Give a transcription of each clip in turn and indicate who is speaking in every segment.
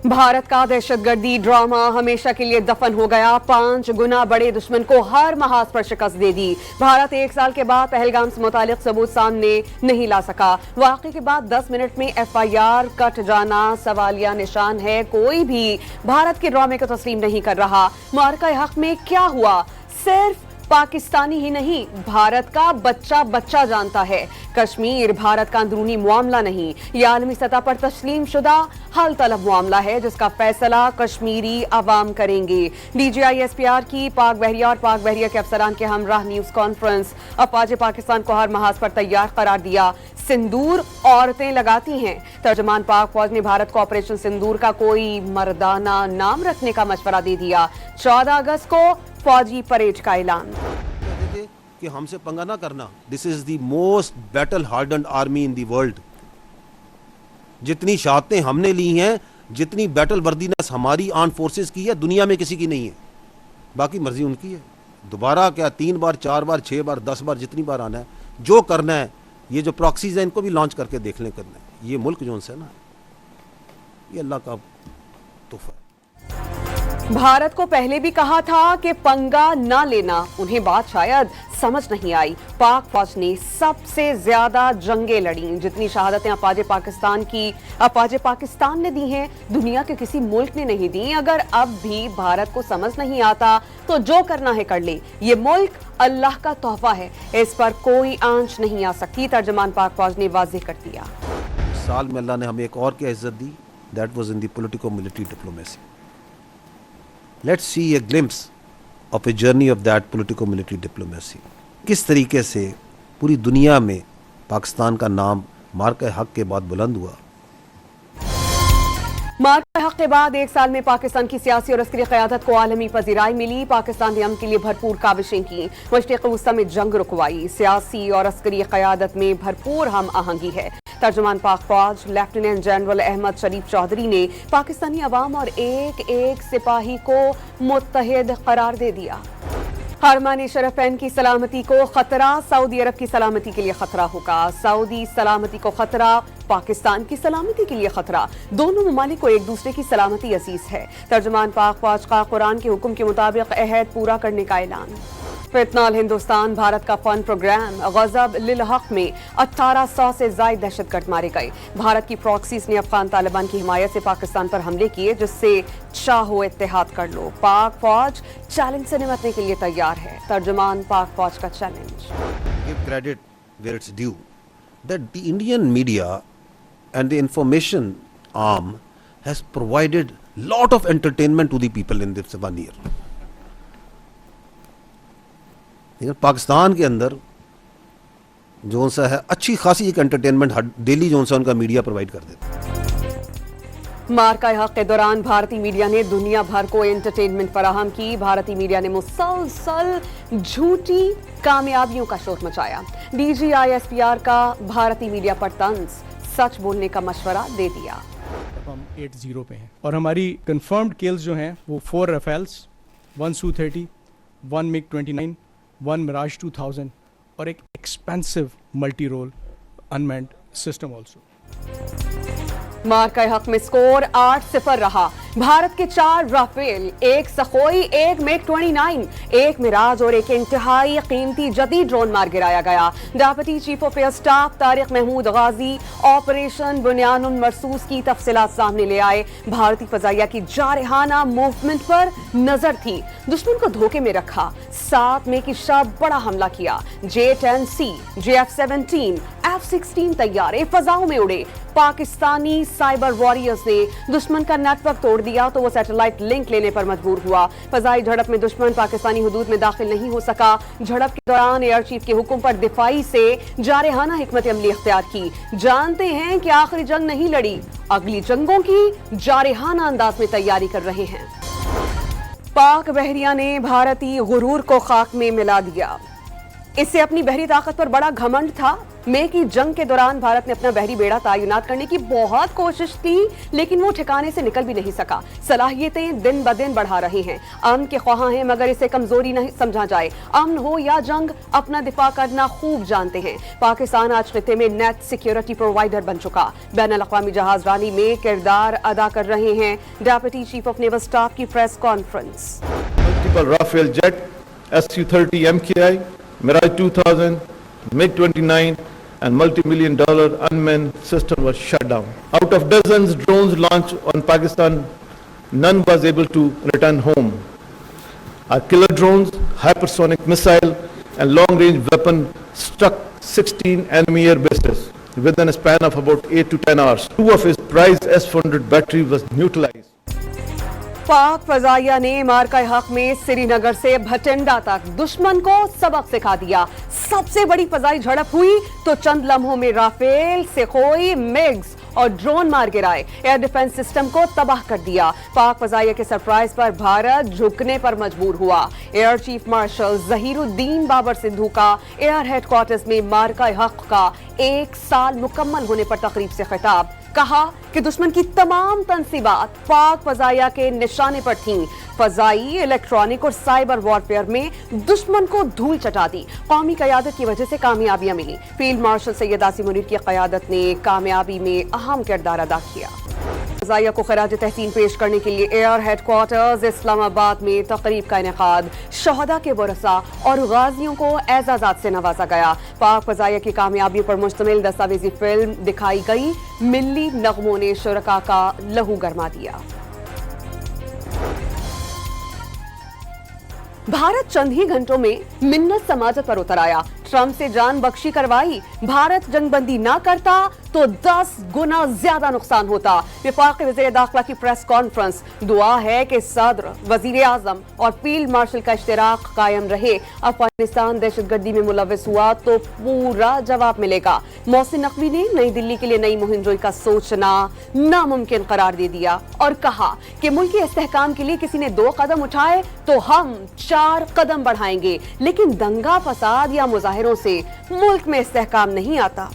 Speaker 1: भारत का दहशतगर्दी ड्रामा हमेशा के लिए दफन हो गया। 5 गुना बड़े दुश्मन को हर महाज पर शिकस्त दे दी। भारत 1 साल के बाद पहलगाम से मुतालिक सबूत सामने नहीं ला सका। वाक़े के बाद 10 मिनट में FIR कट जाना सवालिया निशान है। कोई भी भारत के ड्रामे को तस्लीम नहीं कर रहा। मार्का हक में क्या हुआ सिर्फ पाकिस्तानी ही नहीं, भारत का बच्चा बच्चा जानता है। कश्मीर भारत का अंदरूनी मामला नहीं, यह आलमी सतह पर तस्लीम शुदा हल तलब मामला है जिसका फैसला कश्मीरी अवाम करेंगे। DGI SPR की पाक बहरिया और पाक बहरिया के अफसरान के हमराह न्यूज कॉन्फ्रेंस। अफवाज पाकिस्तान को हर महाज पर तैयार करार दिया। सिंदूर औरतें लगाती हैं। तर्जमान पाक फौज ने भारत को ऑपरेशन सिंदूर का कोई मर्दाना नाम रखने का मशवरा दे दिया। 14 अगस्त को फौजी परेड का ऐलान।
Speaker 2: कि हमसे पंगा ना करना। This is the most battle hardened army in the world. जितनी शहादतें हमने ली हैं, जितनी बैटल वर्दीनेस हमारी आर्म फोर्सेस की है, दुनिया में किसी की नहीं है। बाकी मर्जी उनकी है। दोबारा क्या 3 बार 4 बार 6 बार 10 बार जितनी बार आना है, जो करना है, ये जो प्रॉक्सीज है इनको भी लॉन्च करके देख लें करना है। ये मुल्क जो है ना, ये अल्लाह का तोहफा है।
Speaker 1: भारत को पहले भी कहा था कि पंगा ना लेना, उन्हें बात शायद समझ नहीं आई। पाक फौज ने सबसे ज्यादा जंगें लड़ी। जितनी शहादतें अफवाज पाकिस्तान ने दी हैं, दुनिया के किसी मुल्क ने नहीं दी। अगर अब भी भारत को समझ नहीं आता तो जो करना है कर ले। ये मुल्क अल्लाह का तोहफा है, इस पर कोई आंच नहीं आ सकती। तर्जमान पाक फौज ने वाज़ेह कर दिया।
Speaker 2: साल में अल्लाह ने हमें एक और क्या इज्जत दी, that was in the politico military diplomacy. Let's see a glimpse of a journey of that politico-military diplomacy. किस तरीके से पूरी दुनिया में पाकिस्तान का नाम मार्का हक के बाद बुलंद हुआ।
Speaker 1: मार्का हक के बाद 1 साल में पाकिस्तान की सियासी और अस्करी क़यादत को आलमी पज़ीराई मिली। पाकिस्तान ने अमन के लिए भरपूर काविशें की। मशरिक़ वस्ता में जंग रुकवाई। सियासी और अस्करी क़यादत में भरपूर हम आहंगी है। तर्जुमान पाक फौज लेफ्टिनेंट जनरल अहमद शरीफ चौधरी ने पाकिस्तानी अवाम और एक एक सिपाही को मुत्तहिद करार दे दिया। हरमानी शरफ़ैन की सलामती को खतरा, सऊदी अरब की सलामती के लिए खतरा होगा। सऊदी सलामती को खतरा, पाकिस्तान की सलामती के लिए खतरा। दोनों ममालिक को एक दूसरे की सलामती अजीज है। तर्जुमान पाक फौज का कुरान के हुक्म के मुताबिक अहद पूरा करने का ऐलान। फितनाल हिंदुस्तान भारत का फन प्रोग्राम। गज़ब लिल हक में 1800 से ज़ायद दहशतगर्द मारे गए। भारत की प्रॉक्सीज ने अफगान तालिबान की हिमायत से पाकिस्तान पर हमले किए, जिससे चाहो इत्तेहाद कर लो। पाक फौज चैलेंज से निपटने के लिए तैयार है। तर्जुमान पाक फौज का challenge.
Speaker 2: Give credit where it's due that the Indian media and the information arm has provided lot of entertainment to the people in this 1 year. Pakistan के अंदर जो सा है अच्छी खासी एक एंटरटेनमेंट डेली जो सा उनका मीडिया प्रोवाइड कर देता।
Speaker 1: मार्का हक के दौरान भारतीय मीडिया ने दुनिया भर को एंटरटेनमेंट फराहम की। भारतीय मीडिया ने मुसलसल झूठी कामयाबियों का शोर मचाया। DGI SPR का भारतीय मीडिया पर तंज, सच बोलने का मशवरा दे दिया।
Speaker 3: हम 8-0 पे हैं और हमारी कंफर्म्ड किल्स जो हैं वो 4 राफेल्स, 1 Su-30, 1 MiG-29, 1 Mirage 2000 और एक expensive multi role unmanned system also.
Speaker 1: मार्का हक में स्कोर 8-0 रहा। भारत के 4 राफेल, 1 सखोई, 1 MiG-29, 1 मिराज और एक इंतहाई कीमती जदीद ड्रोन मार गिराया गया। Deputy chief of air staff Tariq Mahmood Ghazi operation Bunyanum Marsoos की तफसीलात सामने ले आए। भारतीय फजाइया की जारहाना मूवमेंट पर नजर थी। दुश्मन को धोखे में रखा। 7 मई की शब बड़ा हमला किया। J-10C, JF-17, F-16 तैयारे फजाओं में उड़े। पाकिस्तानी साइबर वॉरियर्स ने दुश्मन का नेटवर्क तोड़ दिया तो वो सैटेलाइट लिंक लेने पर मजबूर हुआ। फजाई झड़प में दुश्मन पाकिस्तानी हुदूद में दाखिल नहीं हो सका। झड़प के दौरान एयर चीफ के हुक्म पर दिफाई से जारहाना हिकमत अमली इख्तियार की। जानते हैं कि आखिरी जंग नहीं लड़ी, अगली जंगों की जारहाना अंदाज में तैयारी कर रहे हैं। पाक बहरिया ने भारतीय गुरूर को खाक में मिला दिया। इससे अपनी बहरी ताकत पर बड़ा घमंड था। मे की जंग के दौरान भारत ने अपना बहरी बेड़ा तैनात करने की बहुत कोशिश की, लेकिन वो ठिकाने से निकल भी नहीं सका। सलाहियतें दिन ब दिन बढ़ा रहे हैं, अमन के ख्वाह हैं, मगर इसे कमजोरी नहीं समझा जाए। अमन हो या जंग, अपना दिफा करना खूब जानते हैं। पाकिस्तान आज खिते में नेट सिक्योरिटी प्रोवाइडर बन चुका, बैनुल-अक़वामी जहाज रानी में किरदार अदा कर रहे हैं। Deputy chief of naval staff की press conference.
Speaker 4: Multiple Rafale jet, Su-30 MKI, Mirage 2000, MiG-29 and multi-million-dollar unmanned system was shut down. Out of dozens drones launched on Pakistan, none was able to return home. Our killer drones, hypersonic missile and long-range weapon struck 16 enemy air bases within a span of about 8 to 10 hours. Two of his prized S-400 battery was neutralized.
Speaker 1: पाक फजाइया ने मार्का हक में श्रीनगर से भटिंडा तक दुश्मन को सबक सिखा दिया। सबसे बड़ी फजाई झड़प हुई तो चंद लम्हों में राफेल, सुखोई, मिग्स और ड्रोन मार गिराए, एयर डिफेंस सिस्टम को तबाह कर दिया। पाक फजाइया के सरप्राइज पर भारत झुकने पर मजबूर हुआ। Air chief marshal Zaheeruddin Babar Sidhu का एयर हेडक्वार्टर्स में मार्का हक का 1 साल मुकम्मल होने पर तकरीब से खिताब। कहा कि दुश्मन की तमाम तंसीबात पाक फजाइया के निशाने पर थीं। फजाई, इलेक्ट्रॉनिक और साइबर वॉरफेयर में दुश्मन को धूल चटा दी। कौमी क़यादत की वजह से कामयाबियां मिली। फील्ड मार्शल सैयद आसिम मुनीर की क़यादत ने कामयाबी में अहम किरदार अदा किया। फजाइया को खराज तहसीन पेश करने के लिए एयर हेडक्वार्टर्स इस्लामाबाद में तकरीब का इनेकाद। शहदा के वरसा और गाजियों को एजाज़ात से नवाजा गया। पाक फजाइया की कामयाबियों पर मुश्तमिल दस्तावेजी फिल्म दिखाई गई। मिल्ली नगमों ने शुरका का लहू गरमा दिया। भारत चंद ही घंटों में मिन्नत समाजत पर उतर आया। ट्रंप से जान बख्शी करवाई। भारत जंगबंदी ना करता तो 10 गुना ज्यादा नुकसान होता। वफाकी वज़ीर दाखिला की प्रेस कॉन्फ्रेंस। दुआ है कि सदर, वजीर आजम और फील्ड मार्शल का इश्तिराक कायम रहे। अफगानिस्तान दहशतगर्दी में मुलव्वस हुआ तो पूरा जवाब मिलेगा। मोहसिन नकवी ने नई दिल्ली के लिए नई मुहिम जोई का सोचना नामुमकिन करार दे दिया और कहा कि मुल्की इस्तेहकाम के लिए किसी ने 2 कदम उठाए तो हम 4 कदम बढ़ाएंगे, लेकिन दंगा फसाद या मुजाहिरों से मुल्क में इस्तेहकाम नहीं आता।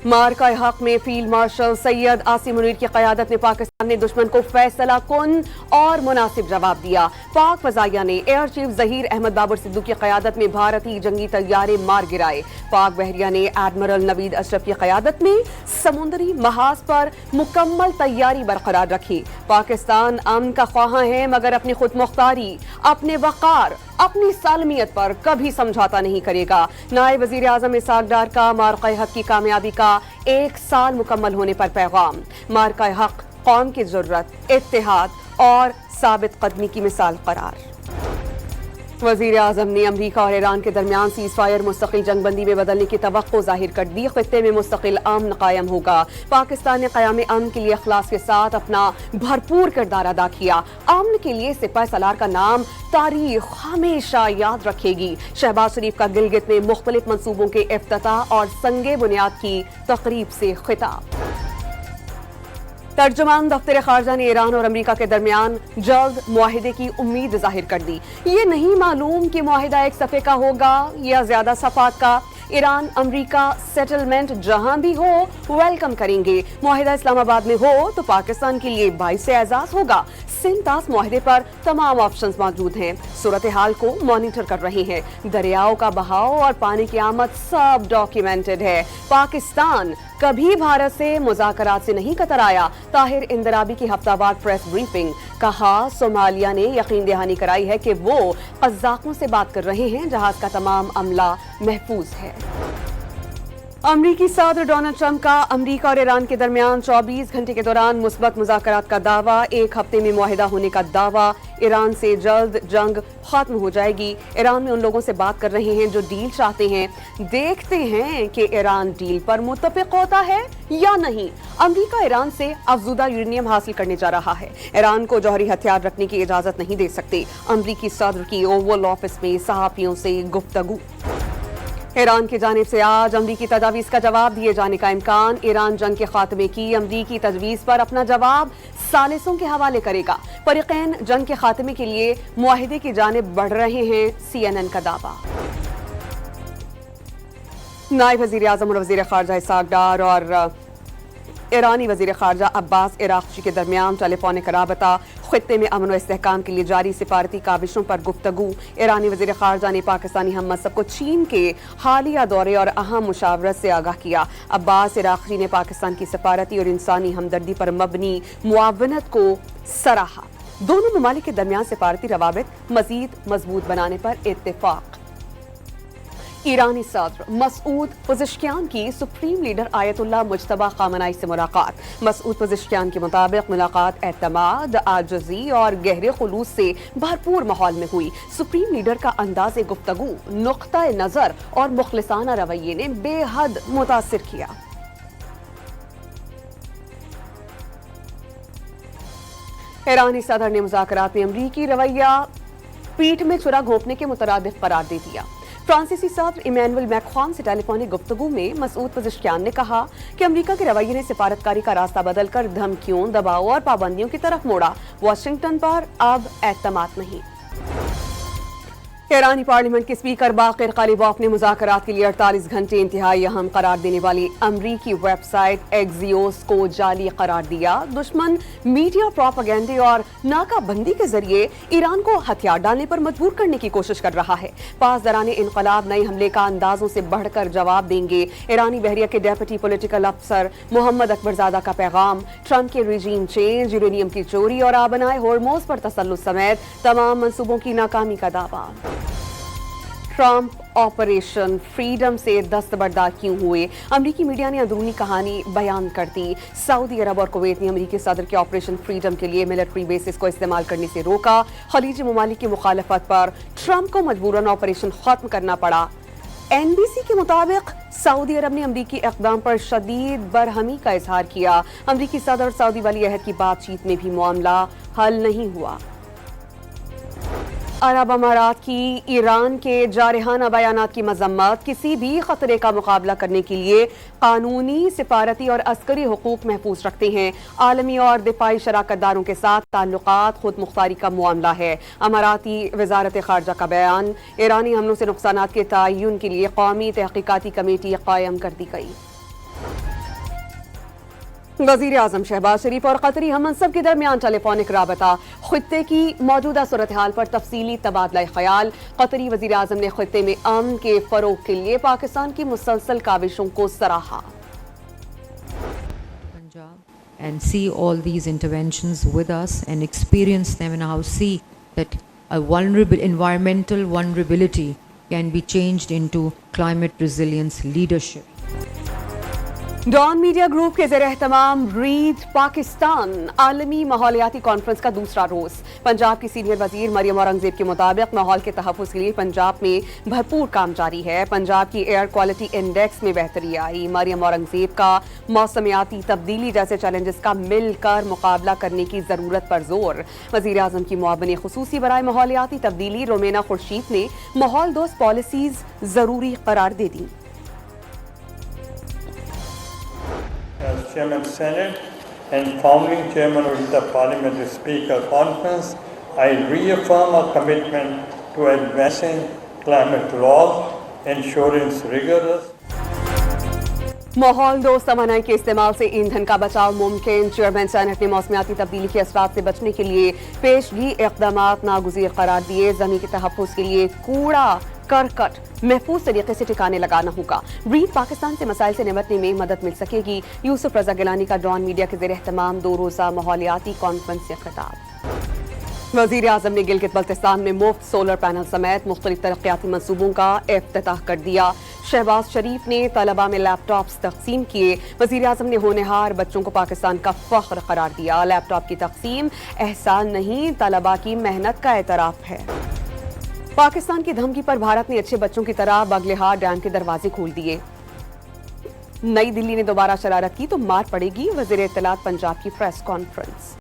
Speaker 1: मार्का हक में फील्ड मार्शल सैयद आसिम मुनीर की क़यादत में पाकिस्तान ने दुश्मन को फैसला कुन और मुनासिब जवाब दिया। पाक फजाइया ने एयर चीफ जहीर अहमद बाबर सिद्धू की क़यादत में भारतीय जंगी तैयारे मार गिराए। पाक बहरिया ने एडमिरल नवीद अशरफ की क़यादत में समुद्री महाज पर मुकम्मल तैयारी बरकरार रखी। पाकिस्तान अमन का ख्वाह है, मगर अपनी खुद मुख्तारी, अपने वक़ार, अपनी सालमियत पर कभी समझौता नहीं करेगा। नायब वजीर आजम इसहाक डार का मार्का हक की कामयाबी का 1 साल मुकम्मल होने पर पैगाम। मार्का हक कौम की ज़रूरत, इत्तेहाद और साबित कदमी की मिसाल करार। वजीर आजम ने अमरीका और ईरान के दरमियान सीज फायर मुस्तकिल जंगबंदी में बदलने की तवक्को जाहिर कर दी। खित्ते में मुस्तकिल अमन कायम होगा। पाकिस्तान ने क़याम अमन के लिए इखलास के साथ अपना भरपूर किरदार अदा किया। अमन के लिए सिपाही सलार का नाम तारीख हमेशा याद रखेगी। शहबाज शरीफ का गिलगित में मुख्तलिफ मंसूबों के इफ्तिताह और संगे बुनियाद की तकरीब से खिताब। तर्जुमान दफ्तर खारजा ने ईरान और अमेरिका के दरमियान जल्द मुआहिदे की उम्मीद जाहिर कर दी। ये नहीं मालूम कि मुआहिदा एक सफ़े का होगा या ज्यादा सफ़ात का। ईरान अमेरिका सेटलमेंट जहां भी हो वेलकम करेंगे। मुआहिदा इस्लामाबाद में हो तो पाकिस्तान के लिए बाइस एजाज होगा। सिंतास मुआहिदे पर तमाम ऑप्शंस मौजूद हैं। सूरत हाल को मॉनिटर कर रहे हैं। दरियाओं का बहाव और पानी की आमद सब डॉक्यूमेंटेड है। पाकिस्तान कभी भारत से मुज़ाकरात से नहीं कतराया। ताहिर इंदराबी की हफ्तावार प्रेस ब्रीफिंग। कहा सोमालिया ने यकीन दहानी कराई है कि वो कज़ाकों से बात कर रहे हैं। जहाज का तमाम अमला महफूज है। अमरीकी सदर डोनाल्ड ट्रंप का अमरीका और ईरान के दरमियान 24 घंटे के दौरान मुस्बत मुज़ाकरात का दावा। 1 हफ्ते में मुआहिदा होने का दावा। ईरान से जल्द जंग खत्म हो जाएगी। ईरान में उन लोगों से बात कर रहे हैं जो डील चाहते हैं। देखते हैं कि ईरान डील पर मुत्तफिक होता है या नहीं। अमरीका ईरान से अफजुदा यूरेनियम हासिल करने जा रहा है। ईरान को जौहरी हथियार रखने की इजाजत नहीं दे सकते। अमरीकी सदर की ओवल ऑफिस में सहाफियों से गुफ्तगू। ईरान की जानिब से आज अमरीकी तजावीज़ का जवाब दिए जाने का इम्कान। ईरान जंग के खात्मे की अमरीकी तजवीज़ पर अपना जवाब सालिसों के हवाले करेगा। फरीक़ैन जंग के खात्मे के लिए मुआहिदे की जानिब बढ़ रहे हैं। CNN का दावा। नायब वज़ीर आज़म और वज़ीर ख़ारजा इसहाक़ डार और ईरानी वज़ीर ख़ारजा अब्बास इराक़ची के दरमियान टेलीफोनिक राबता, ख़ित्ते में अमन व इस्तेहकाम के लिए जारी सिफारती काविशों पर गुफ्तगू। ईरानी वज़ीर ख़ारजा ने पाकिस्तानी हम मनसब को चीन के हालिया दौरे और अहम मुशावरत से आगाह किया। अब्बास इराक़ची ने पाकिस्तान की सफारती और इंसानी हमदर्दी पर मबनी मुआवनत को सराहा। दोनों ममालिक के दरमियान सिफारती रवाबित मज़ीद मजबूत बनाने पर इत्तेफाक। ईरानी सदर मसूद पज़ेश्कियान की supreme leader Ayatollah Mojtaba Khamenei से मुलाकात। मसूद पज़ेश्कियान के मुताबिक मुलाकात एतमाद, आजिज़ी और गहरे खुलूस से भरपूर माहौल में हुई। सुप्रीम लीडर का अंदाज़े गुफ्तगू, नुक्ता नज़र और मुखलिसाना रवैये ने बेहद मुतासिर किया। ईरानी सदर ने मुज़ाकरात में अमरीकी रवैया पीठ में छुरा घोंपने के मुतरादिफ करार दे दिया। फ्रांसीसी सदर इमैनुअल मैक्रोन से टेलीफोनिक गुफ्तगू में मसूद पज़ेश्कियान ने कहा कि अमेरिका के रवैये ने सिफारतकारी का रास्ता बदलकर धमकियों, दबाव और पाबंदियों की तरफ मोड़ा। वाशिंगटन पर अब एतमाद नहीं। ईरानी पार्लियामेंट के स्पीकर बाक़िर कालिबॉफ ने मुज़ाकरात के लिए 48 घंटे इंतहाई अहम करार देने वाली अमरीकी वेबसाइट एक्सियोस को जाली करार दिया। दुश्मन मीडिया प्रोपेगेंडे और नाकाबंदी के जरिए ईरान को हथियार डालने पर मजबूर करने की कोशिश कर रहा है। पासदाराने इनकलाब नए हमले का अंदाजों से बढ़कर जवाब देंगे। ईरानी बहरिया के डेप्यूटी पॉलिटिकल अफसर मोहम्मद अकबरजादा का पैगाम। ट्रंप के रिजीम चेंज, यूरेनियम की चोरी और आबनाए होर्मोज पर तसल्लुत समेत तमाम मंसूबों की नाकामी का दावा। ट्रंप ऑपरेशन फ्रीडम से दस्तबरदार क्यों हुए? अमरीकी मीडिया ने अंदरूनी कहानी बयान कर दी। सऊदी अरब और कुवैत ने अमरीकी सदर के ऑपरेशन फ्रीडम के लिए मिलिट्री बेसिस को इस्तेमाल करने से रोका। खलीजी ममालिक की मुखालफत पर ट्रंप को मजबूरन ऑपरेशन खत्म करना पड़ा। एनबीसी के मुताबिक सऊदी अरब ने अमरीकी इक़दाम पर शदीद बरहमी का इजहार किया। अमरीकी सदर सऊदी वली अहद की बातचीत में भी मामला हल नहीं हुआ। अरब अमारात की ईरान के जारहाना बयानात की मजम्मत। किसी भी खतरे का मुकाबला करने के लिए कानूनी, सिफारती और अस्करी हुकूक महफूज रखते हैं। आलमी और दिफाई शराकतदारों के साथ ताल्लुकात खुद मुख्तारी का मामला है। अमाराती वजारत खारजा का बयान। ईरानी हमलों से नुकसानात के तयन के लिए कौमी तहकीकाती कमेटी कायम कर दी गई। वज़ीर आज़म शहबाज शरीफ और कतरी हम मनसब के दरमियान टेलीफोनिक राबता। खित्ते की मौजूदा सूरत हाल पर तफसीली तबादला ख्याल। कतरी वज़ीर आज़म ने खित्ते में अमन के फ़रोग़ के लिए पाकिस्तान की मुसलसल काविशों को सराहा।
Speaker 5: And see all these interventions with us and experience them and now see that a environmental vulnerability can be changed into climate resilience leadership.
Speaker 1: Dawn media group के ज़ेर-ए-एहतमाम रीड पाकिस्तान आलमी माहौलियाती कॉन्फ्रेंस का दूसरा रोज़। पंजाब की सीनियर वज़ीर मरियम औरंगज़ेब के मुताबिक माहौल के तहफ़्फ़ुज़ के लिए पंजाब में भरपूर काम जारी है। पंजाब की एयर क्वालिटी इंडेक्स में बेहतरी आई। मरियम औरंगज़ेब का मौसमियाती तब्दीली जैसे चैलेंजेस का मिलकर मुकाबला करने की ज़रूरत पर जोर। वज़ीर आज़म की मुआविन ख़ुसूसी बराए माहौलियाती तब्दीली रोमेना खुर्शीद ने माहौल दोस्त पॉलिसीज़ ज़रूरी करार दे दी।
Speaker 6: As Chairman Senate and founding Chairman of the Parliamentary Speaker Conference, I reaffirm our commitment to advancing climate laws, ensuring rigorous
Speaker 1: माहौल दोस्त तवानाई के इस्तेमाल से ईंधन का बचाव मुमकिन। चेयरमैन सेनेट ने मौसमियाती तब्दीली के असरात से बचने के लिए पेशगी इक़दामात नागुज़ीर करार दिए। ज़मीन के तहफ़्फ़ुज़ के लिए कूड़ा करकट महफूज तरीके से ठिकाने लगाना होगा। रीड पाकिस्तान से मसाइल से निपटने में मदद मिल सकेगी। यूसुफ रज़ा गिलानी का डॉन मीडिया के ज़ेर-ए-एहतमाम 2 रोज़ा माहौलियाती कॉन्फ्रेंस से खिताब। वज़ीर आज़म ने गिलगित बल्तिस्तान में मुफ्त सोलर पैनल समेत मुख्तलिफ तरक्याती मंसूबों का इफ्तिताह कर दिया। शहबाज शरीफ ने तलबा में लैपटॉप्स तक़सीम किए। वज़ीर आज़म ने होनहार बच्चों को पाकिस्तान का फ़ख्र करार दिया। लैपटॉप की तक़सीम एहसान नहीं, तलबा की मेहनत का एतराफ़ है। पाकिस्तान की धमकी पर भारत ने अच्छे बच्चों की तरह बगलिहार डैम के दरवाजे खोल दिए। नई दिल्ली ने दोबारा शरारत की तो मार पड़ेगी। वज़ीर इत्तलात पंजाब की प्रेस कॉन्फ्रेंस।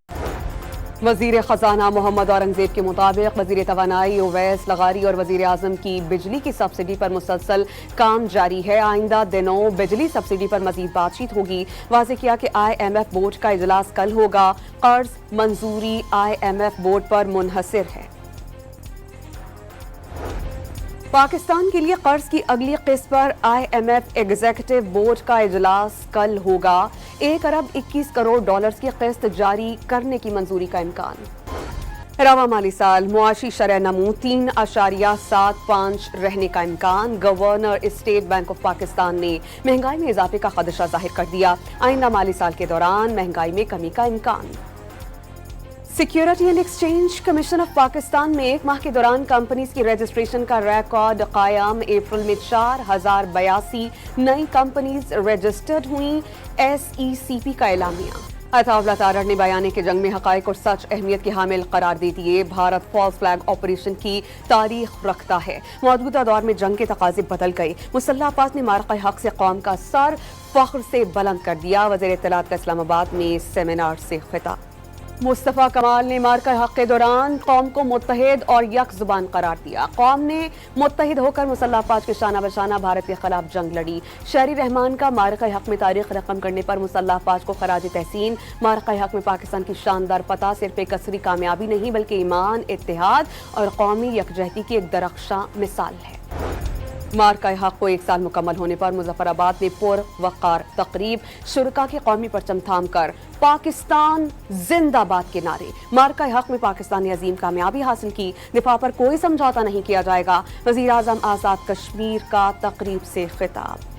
Speaker 1: वज़ीर ख़जाना मोहम्मद औरंगज़ेब के मुताबिक वज़ीर तवानाई ओवैस लगारी और वज़ीर आज़म की बिजली की सब्सिडी पर मुसलसल काम जारी है। आइंदा दिनों बिजली सब्सिडी पर मज़ीद बातचीत होगी। वाज़ेह किया कि IMF बोर्ड का इजलास कल होगा। कर्ज मंजूरी IMF बोर्ड पर मुनहसर है। पाकिस्तान के लिए कर्ज की अगली किस्त पर IMF एग्जीक्यूटिव बोर्ड का इजलास कल होगा। 1 अरब 21 करोड़ डॉलर्स की किस्त जारी करने की मंजूरी का इम्कान। रवा माली साल मुआशी शरह नमू 3.75 रहने का इम्कान। Governor state bank of Pakistan ने महंगाई में इजाफे का खदशा जाहिर कर दिया। आइंदा माली साल के दौरान महंगाई में कमी का इम्कान। Security and exchange commission of Pakistan में 1 माह के दौरान कंपनीज की रजिस्ट्रेशन का रिकॉर्ड कायम। अप्रैल में 4082 नई कंपनीज रजिस्टर्ड हुई। SECP का एलामिया। अताउल्लाह तारड़ ने बयाने के जंग में हकायक और सच अहमियत के हामिल करार दे दिए। भारत फॉल्स फ्लैग ऑपरेशन की तारीख रखता है। मौजूदा दौर में जंग के तकाजे बदल गए। मुसल्लह अब्बास ने मारका हक से कौम का सर फख्र से बुलंद कर दिया। वज़ीर इत्तलात का इस्लामाबाद में सेमिनार से खिताब। मुस्तफ़ा कमाल ने मारका हक के दौरान कौम को मुत्तहिद और यक जुबान करार दिया। कौम ने मुत्तहिद होकर मुसल्लह अफवाज के शाना बशाना भारत के खिलाफ जंग लड़ी। शहरी रहमान का मारका हक में तारीख रकम करने पर मुसल्लह अफवाज को खराज तहसीन। मारका हक में पाकिस्तान की शानदार फतह सिर्फ एक असरी कामयाबी नहीं बल्कि ईमान, इत्तेहाद और कौमी यकजहती की एक दरख्शां मिसाल है। मारका हक को 1 साल मुकम्मल होने पर मुजफ्फराबाद में पुरवकार तकरीब। शुरका के कौमी परचम थाम कर पाकिस्तान जिंदाबाद के नारे। मारका हक में पाकिस्तान ने अजीम कामयाबी हासिल की। दिफा पर कोई समझौता नहीं किया जाएगा। वज़ीर आज़म आज़ाद कश्मीर का तकरीब से खिताब।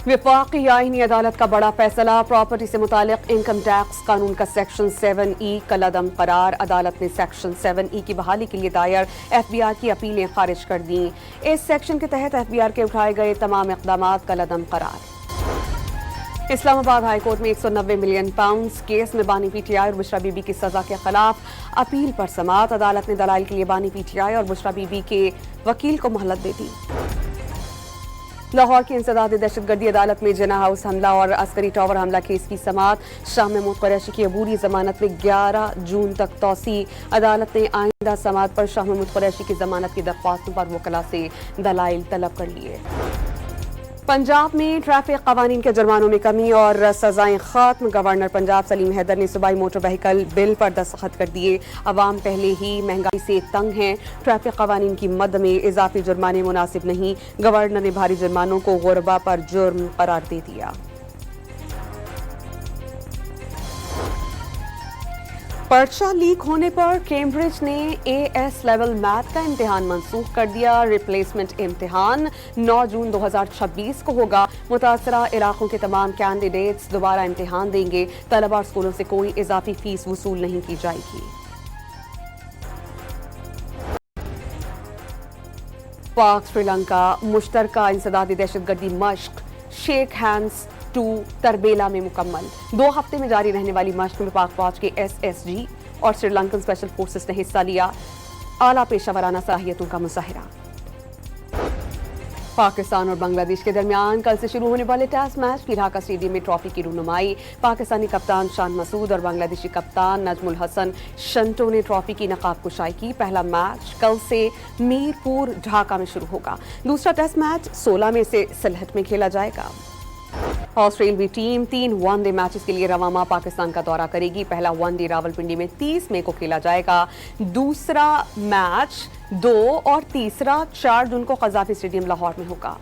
Speaker 1: विफाकी आईनी अदालत का बड़ा फैसला। प्रॉपर्टी से मुतालिक इनकम टैक्स कानून का सेक्शन 7E कलअदम करार। अदालत ने सेक्शन 7E की बहाली के लिए दायर FBR की अपीलें खारिज कर दी। इस सेक्शन के तहत FBR के उठाए गए तमाम इक़दामात कलअदम करार। इस्लामाबाद हाई कोर्ट में 190 मिलियन पाउंड केस में बानी PTI और बुशरा बीबी की सजा के खिलाफ अपील पर समाअत। अदालत ने दलाइल के लिए बानी PTI और बुशरा बीबी के वकील को मोहलत दे दी। लाहौर की इंसदाद दहशतगर्दी अदालत में जना हाउस हमला और अस्करी टावर हमला केस की समाअत। शाह महमूद कुरैशी की अबूरी जमानत में 11 जून तक तौसी। अदालत ने आइंदा समाअत पर शाह महमूद कुरैशी की जमानत की दरख्वास्तों पर वकला से दलाइल तलब कर लिए। पंजाब में ट्रैफिक कवानीन के जुर्मानों में कमी और सजाएं खत्म। गवर्नर पंजाब सलीम हैदर ने सूबाई मोटर व्हीकल बिल पर दस्तखत कर दिए। अवाम पहले ही महंगाई से तंग हैं। ट्रैफिक कवानीन की मद में इजाफी जुर्माने मुनासिब नहीं। गवर्नर ने भारी जुर्मानों को गुरबा पर जुर्म करार दे दिया। पर्चा लीक होने पर कैम्ब्रिज ने AS लेवल मैथ का इम्तिहान मंसूख कर दिया। रिप्लेसमेंट इम्तिहान 9 जून 2026 को होगा। मुतासरा इलाकों के तमाम कैंडिडेट्स दोबारा इम्तिहान देंगे। तलबा और स्कूलों से कोई इजाफी फीस वसूल नहीं की जाएगी। पाक श्रीलंका मुश्तरका इंसदादी दहशतगर्दी मश्क शेक हैंड्स 2 तरबेला में मुकम्मल। 2 हफ्ते में जारी रहने वाली मश्क में पाक फौज के SSG और श्रीलंकन स्पेशल फोर्सेस ने हिस्सा लिया। आला पेशावराना सलाहियतों का मुजाहिरा। पाकिस्तान और बांग्लादेश के दरमियान कल से शुरू होने वाले टेस्ट मैच की ढाका स्टेडियम में ट्रॉफी की रूनुमाई। पाकिस्तानी कप्तान शान मसूद और बांग्लादेशी कप्तान नजमुल हसन शंटो ने ट्रॉफी की नकाब कुशाई की। पहला मैच कल से मीरपुर ढाका में शुरू होगा। दूसरा टेस्ट मैच 16 में से सिलहट में खेला जाएगा। ऑस्ट्रेलियाई टीम 3 वनडे मैचेस के लिए रवामा पाकिस्तान का दौरा करेगी। पहला वनडे रावलपिंडी में 30 मई को खेला जाएगा। दूसरा मैच 2 और तीसरा 4 जून को कज़ाफी स्टेडियम लाहौर में होगा।